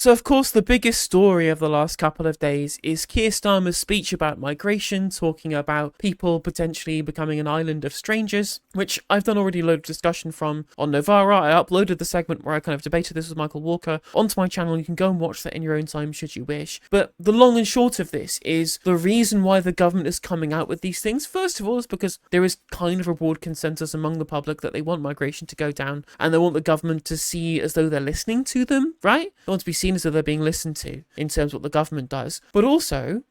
So, of course, the biggest story of the last couple of days is Keir Starmer's speech about migration, talking about people potentially becoming an island of strangers, which I've done already a load of discussion from on Novara. I uploaded the segment where I kind of debated this with Michael Walker onto my channel. You can go and watch that in your own time should you wish. But the long and short of this is the reason why the government is coming out with these things. First of all, is because there is kind of a broad consensus among the public that they want migration to go down and they want the government to see as though they're listening to them, right? They want to be seen as though they're being listened to in terms of what the government does. But also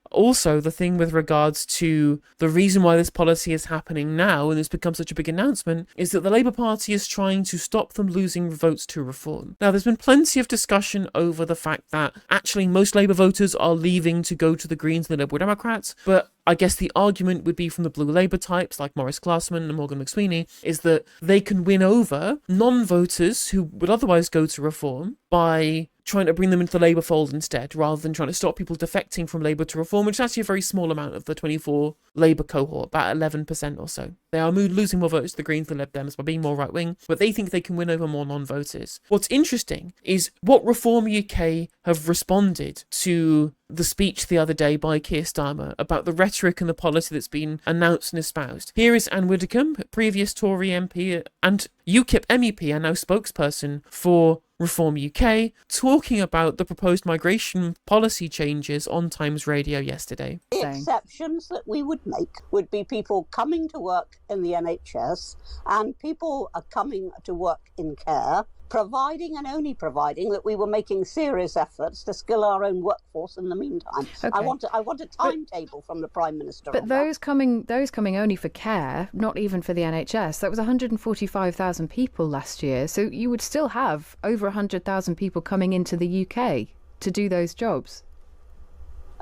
the thing with regards to the reason why this policy is happening now and it's become such a big announcement is that the Labour Party is trying to stop them losing votes to reform. Now, there's been plenty of discussion over the fact that actually most Labour voters are leaving to go to the Greens and the Liberal Democrats, but I guess the argument would be from the blue Labour types like Maurice Glassman and Morgan McSweeney is that they can win over non-voters who would otherwise go to reform by trying to bring them into the Labour fold instead, rather than trying to stop people defecting from Labour to reform, which is actually a very small amount of the 24 Labour cohort, about 11% or so. They are losing more votes to the Greens than Lib Dems by being more right-wing, but they think they can win over more non-voters. What's interesting is what Reform UK have responded to the speech the other day by Keir Starmer about the rhetoric and the policy that's been announced and espoused. Here is Anne Widdecombe, previous Tory MP and UKIP MEP and now spokesperson for Reform UK, talking about the proposed migration policy changes on Times Radio yesterday. The exceptions that we would make would be people coming to work in the NHS and people are coming to work in care, providing and only providing that we were making serious efforts to skill our own workforce in the meantime. Okay. I want a timetable from the Prime Minister. But those coming only for care, not even for the NHS. That was 145,000 people last year. So you would still have over 100,000 people coming into the UK to do those jobs.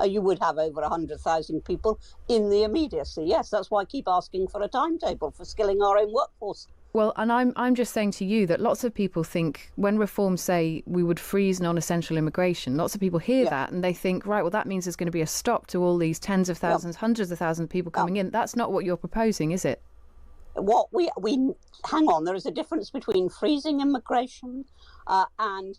You would have over 100,000 people in the immediacy. Yes, that's why I keep asking for a timetable for skilling our own workforce. Well, and I'm just saying to you that lots of people think when Reform say we would freeze non-essential immigration, lots of people hear that and they think, right, well, that means there's going to be a stop to all these tens of thousands, hundreds of thousands of people coming in. That's not what you're proposing, is it? What we hang on, there is a difference between freezing immigration and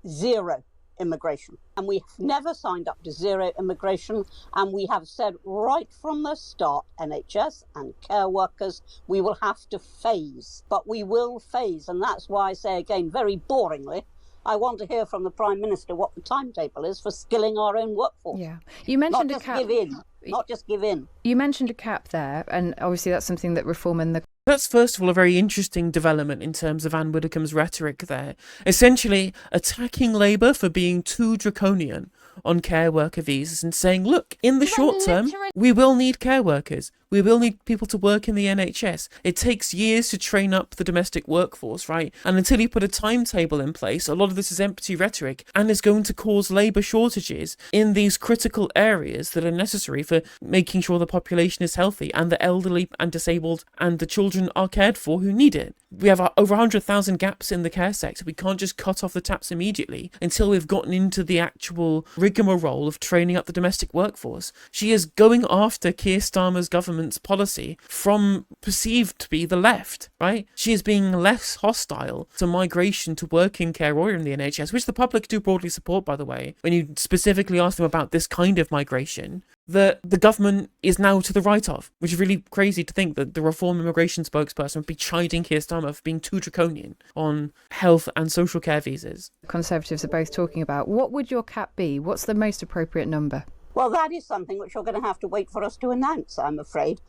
zero immigration. And we have never signed up to zero immigration. And we have said right from the start, NHS and care workers, we will have to phase. But we will phase. And that's why I say again, very boringly, I want to hear from the Prime Minister what the timetable is for skilling our own workforce. Yeah. You mentioned not just give in. You mentioned a cap there. And obviously that's something that Reform and the That's first of all a very interesting development in terms of Anne Widdecombe's rhetoric there, essentially attacking Labour for being too draconian on care worker visas and saying, look, in the short term, we will need care workers. We will need people to work in the NHS. It takes years to train up the domestic workforce, right? And until you put a timetable in place, a lot of this is empty rhetoric and is going to cause labour shortages in these critical areas that are necessary for making sure the population is healthy and the elderly and disabled and the children are cared for who need it. We have over 100,000 gaps in the care sector. We can't just cut off the taps immediately until we've gotten into the actual rigmarole of training up the domestic workforce. She is going after Keir Starmer's government's policy from perceived to be the left, right? She is being less hostile to migration to work in care or in the NHS, which the public do broadly support, by the way. When you specifically ask them about this kind of migration, that the government is now to the right of, which is really crazy to think that the Reform immigration spokesperson would be chiding Keir Starmer for being too draconian on health and social care visas. Conservatives are both talking about. What would your cap be? What's the most appropriate number? Well, that is something which you're going to have to wait for us to announce, I'm afraid,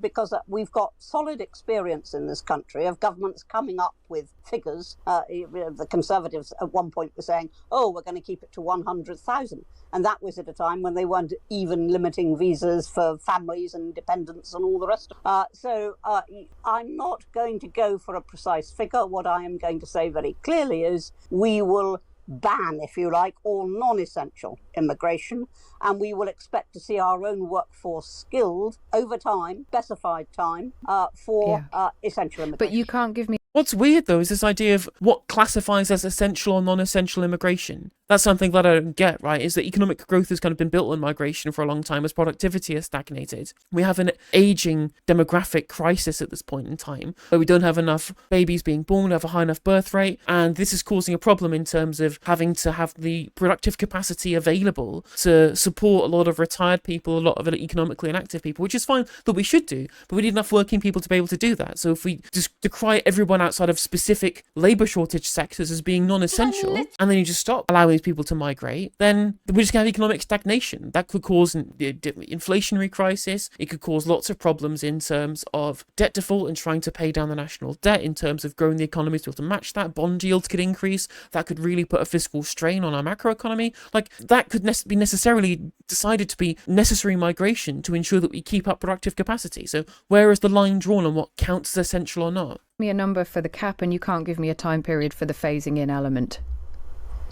because we've got solid experience in this country of governments coming up with figures. The Conservatives at one point were saying, we're going to keep it to 100,000. And that was at a time when they weren't even limiting visas for families and dependents and all the rest. So I'm not going to go for a precise figure. What I am going to say very clearly is we will ban, if you like, all non-essential immigration, and we will expect to see our own workforce skilled over time, specified time, for essential immigration. But you can't give me... What's weird, though, is this idea of what classifies as essential or non-essential immigration. That's something that I don't get, right? Is that economic growth has kind of been built on migration for a long time as productivity has stagnated. We have an aging demographic crisis at this point in time where we don't have enough babies being born, we have a high enough birth rate, and this is causing a problem in terms of having to have the productive capacity available to support a lot of retired people, a lot of economically inactive people, which is fine that we should do, but we need enough working people to be able to do that. So if we just decry everyone outside of specific labour shortage sectors as being non-essential, and then you just stop allowing these people to migrate, then we're just going to have economic stagnation. That could cause an inflationary crisis. It could cause lots of problems in terms of debt default and trying to pay down the national debt, in terms of growing the economy to be able to match that. Bond yields could increase. That could really put a fiscal strain on our macroeconomy. Like, that could be necessarily decided to be necessary migration to ensure that we keep up productive capacity. So where is the line drawn on what counts as essential or not? Me a number for the cap, and you can't give me a time period for the phasing in element.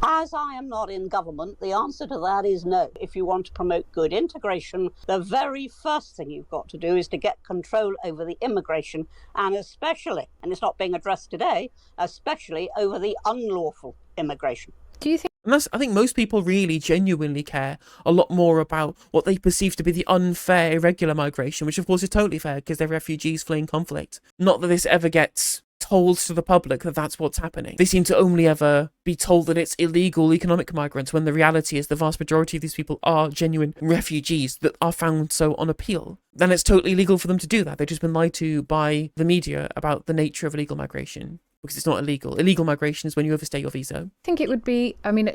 As I am not in government, the answer to that is no. If you want to promote good integration, the very first thing you've got to do is to get control over the immigration, and especially, and it's not being addressed today, especially over the unlawful immigration. Do you think? And I think most people really genuinely care a lot more about what they perceive to be the unfair, irregular migration, which of course is totally fair because they're refugees fleeing conflict. Not that this ever gets told to the public that that's what's happening. They seem to only ever be told that it's illegal economic migrants, when the reality is the vast majority of these people are genuine refugees that are found so on appeal. Then it's totally legal for them to do that. They've just been lied to by the media about the nature of illegal migration. Because it's not illegal. Illegal migration is when you overstay your visa. I think it would be, I mean,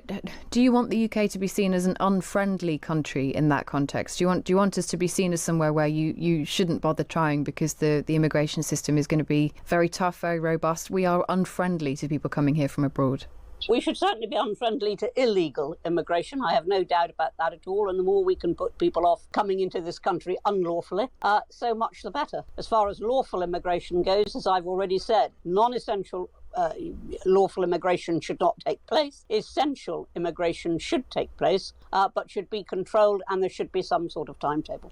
do you want the UK to be seen as an unfriendly country in that context? Do you want us to be seen as somewhere where you shouldn't bother trying because the immigration system is going to be very tough, very robust? We are unfriendly to people coming here from abroad. We should certainly be unfriendly to illegal immigration. I have no doubt about that at all. And the more we can put people off coming into this country unlawfully, so much the better. As far as lawful immigration goes, as I've already said, non-essential lawful immigration should not take place. Essential immigration should take place, but should be controlled, and there should be some sort of timetable.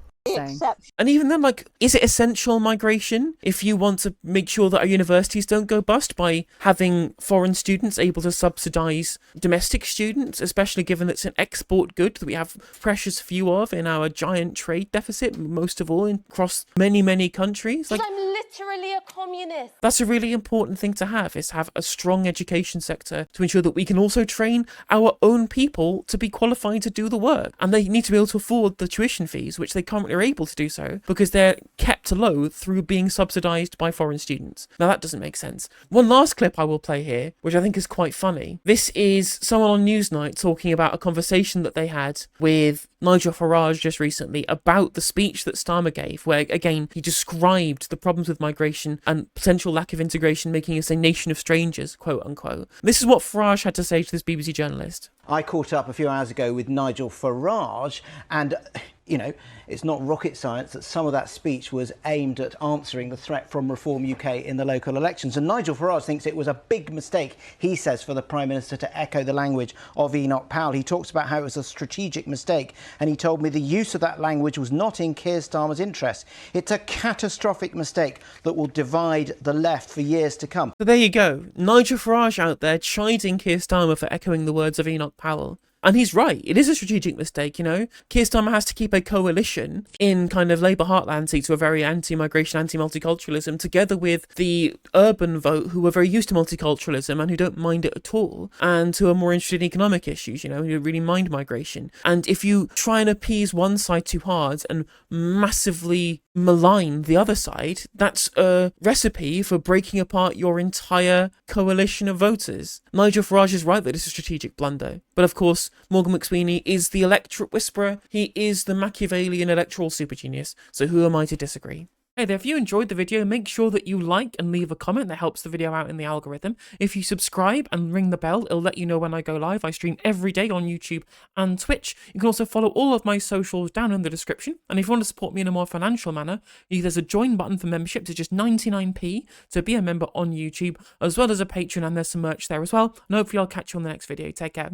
And even then, like, is it essential migration if you want to make sure that our universities don't go bust by having foreign students able to subsidise domestic students, especially given that it's an export good that we have precious few of in our giant trade deficit, most of all across many, many countries? Like, I'm literally a communist. That's a really important thing to have, is have a strong education sector to ensure that we can also train our own people to be qualified to do the work. And they need to be able to afford the tuition fees, which they currently are able to do so because they're kept low through being subsidised by foreign students. Now that doesn't make sense. One last clip I will play here, which I think is quite funny. This is someone on Newsnight talking about a conversation that they had with Nigel Farage just recently about the speech that Starmer gave, where again he described the problems with migration and potential lack of integration making us a nation of strangers, quote unquote. This is what Farage had to say to this BBC journalist. I caught up a few hours ago with Nigel Farage, and you know, it's not rocket science that some of that speech was aimed at answering the threat from Reform UK in the local elections. And Nigel Farage thinks it was a big mistake, he says, for the Prime Minister to echo the language of Enoch Powell. He talks about how it was a strategic mistake, and he told me the use of that language was not in Keir Starmer's interest. It's a catastrophic mistake that will divide the left for years to come. So there you go. Nigel Farage out there chiding Keir Starmer for echoing the words of Enoch Powell. And he's right. It is a strategic mistake, you know. Keir Starmer has to keep a coalition in kind of Labour heartland seats who are very anti-migration, anti-multiculturalism, together with the urban vote who are very used to multiculturalism and who don't mind it at all, and who are more interested in economic issues, you know, who really mind migration. And if you try and appease one side too hard and massively malign the other side, that's a recipe for breaking apart your entire coalition of voters. Nigel Farage is right that it's a strategic blunder. But of course, Morgan McSweeney is the electorate whisperer. He is the Machiavellian electoral super genius. So who am I to disagree? Hey there, if you enjoyed the video, make sure that you like and leave a comment. That helps the video out in the algorithm. If you subscribe and ring the bell, it'll let you know when I go live. I stream every day on YouTube and Twitch. You can also follow all of my socials down in the description. And if you want to support me in a more financial manner, there's a join button for membership. It's just 99p to be a member on YouTube, as well as a Patreon, and there's some merch there as well. And hopefully I'll catch you on the next video. Take care.